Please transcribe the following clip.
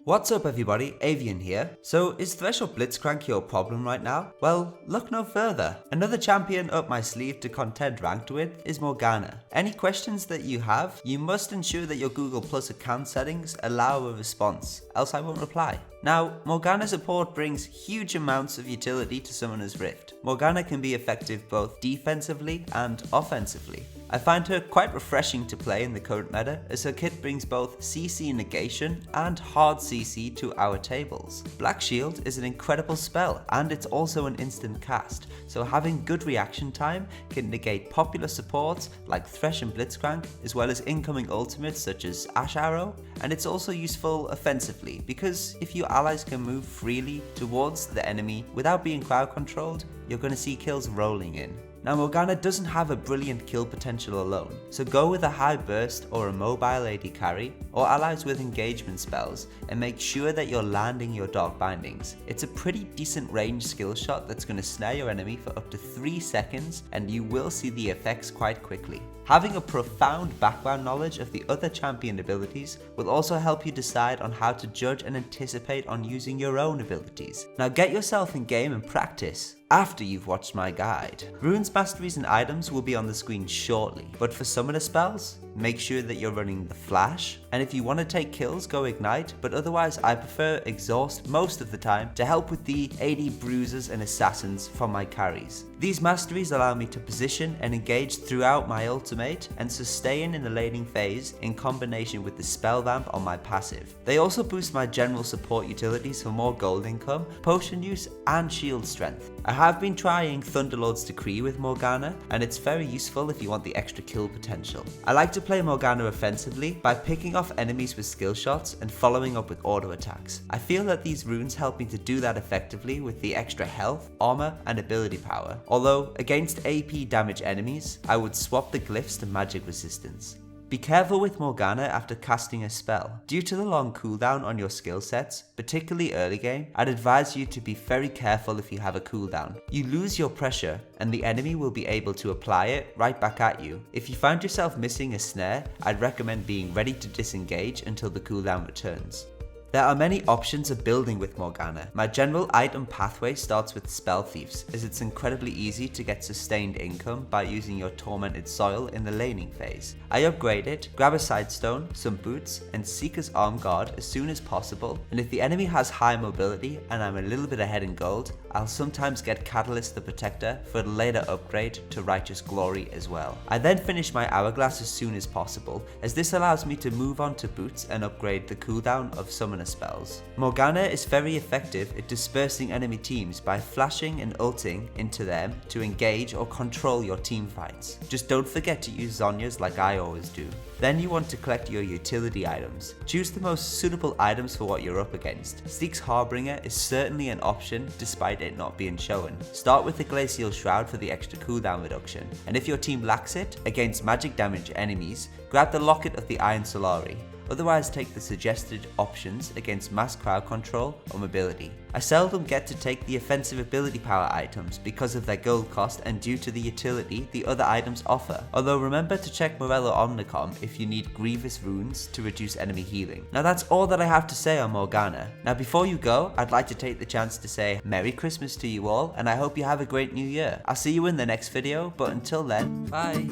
What's up everybody, Avian here. So is Thresh or Blitzcrank your problem right now? Well, look no further. Another champion up my sleeve to contend ranked with is Morgana. Any questions that you have, you must ensure that your Google Plus account settings allow a response, else I won't reply. Now, Morgana support brings huge amounts of utility to Summoner's Rift. Morgana can be effective both defensively and offensively. I find her quite refreshing to play in the current meta, as her kit brings both CC negation and hard CC to our tables. Black Shield is an incredible spell, and it's also an instant cast, so having good reaction time can negate popular supports like Thresh and Blitzcrank, as well as incoming ultimates such as Ash Arrow, and it's also useful offensively, because if your allies can move freely towards the enemy without being crowd controlled, you're going to see kills rolling in. Now Morgana doesn't have a brilliant kill potential alone, so go with a high burst or a mobile AD carry, or allies with engagement spells, and make sure that you're landing your dark bindings. It's a pretty decent range skill shot that's going to snare your enemy for up to 3 seconds, and you will see the effects quite quickly. Having a profound background knowledge of the other champion abilities will also help you decide on how to judge and anticipate on using your own abilities. Now get yourself in game and practice after you've watched my guide. Runes, masteries and items will be on the screen shortly, but for summoner spells, make sure that you're running the flash, and if you want to take kills, go ignite, but otherwise I prefer exhaust most of the time to help with the AD bruisers and assassins from my carries. These masteries allow me to position and engage throughout my ultimate and sustain in the laning phase in combination with the spell vamp on my passive. They also boost my general support utilities for more gold income, potion use and shield strength. I have been trying Thunderlord's Decree with Morgana, and it's very useful if you want the extra kill potential. I like to play Morgana offensively by picking off enemies with skill shots and following up with auto attacks. I feel that these runes help me to do that effectively with the extra health, armor and ability power. Although against AP damage enemies, I would swap the glyphs to magic resistance. Be careful with Morgana after casting a spell. Due to the long cooldown on your skill sets, particularly early game, I'd advise you to be very careful if you have a cooldown. You lose your pressure and the enemy will be able to apply it right back at you. If you find yourself missing a snare, I'd recommend being ready to disengage until the cooldown returns. There are many options of building with Morgana. My general item pathway starts with Spell Thieves, as it's incredibly easy to get sustained income by using your Tormented Soil in the laning phase. I upgrade it, grab a Sidestone, some boots, and Seeker's Arm Guard as soon as possible, and if the enemy has high mobility and I'm a little bit ahead in gold, I'll sometimes get Catalyst the Protector for a later upgrade to Righteous Glory as well. I then finish my Hourglass as soon as possible, as this allows me to move on to boots and upgrade the cooldown of Summoner spells. Morgana is very effective at dispersing enemy teams by flashing and ulting into them to engage or control your team fights. Just don't forget to use Zhonya's like I always do. Then you want to collect your utility items. Choose the most suitable items for what you're up against. Seek's Harbinger is certainly an option despite it not being shown. Start with the Glacial Shroud for the extra cooldown reduction, and if your team lacks it, against magic damage enemies, grab the Locket of the Iron Solari. Otherwise take the suggested options against mass crowd control or mobility. I seldom get to take the offensive ability power items because of their gold cost and due to the utility the other items offer, although remember to check Morello Omnicom if you need Grievous runes to reduce enemy healing. Now that's all that I have to say on Morgana. Now before you go, I'd like to take the chance to say Merry Christmas to you all, and I hope you have a great new year. I'll see you in the next video, but until then, bye!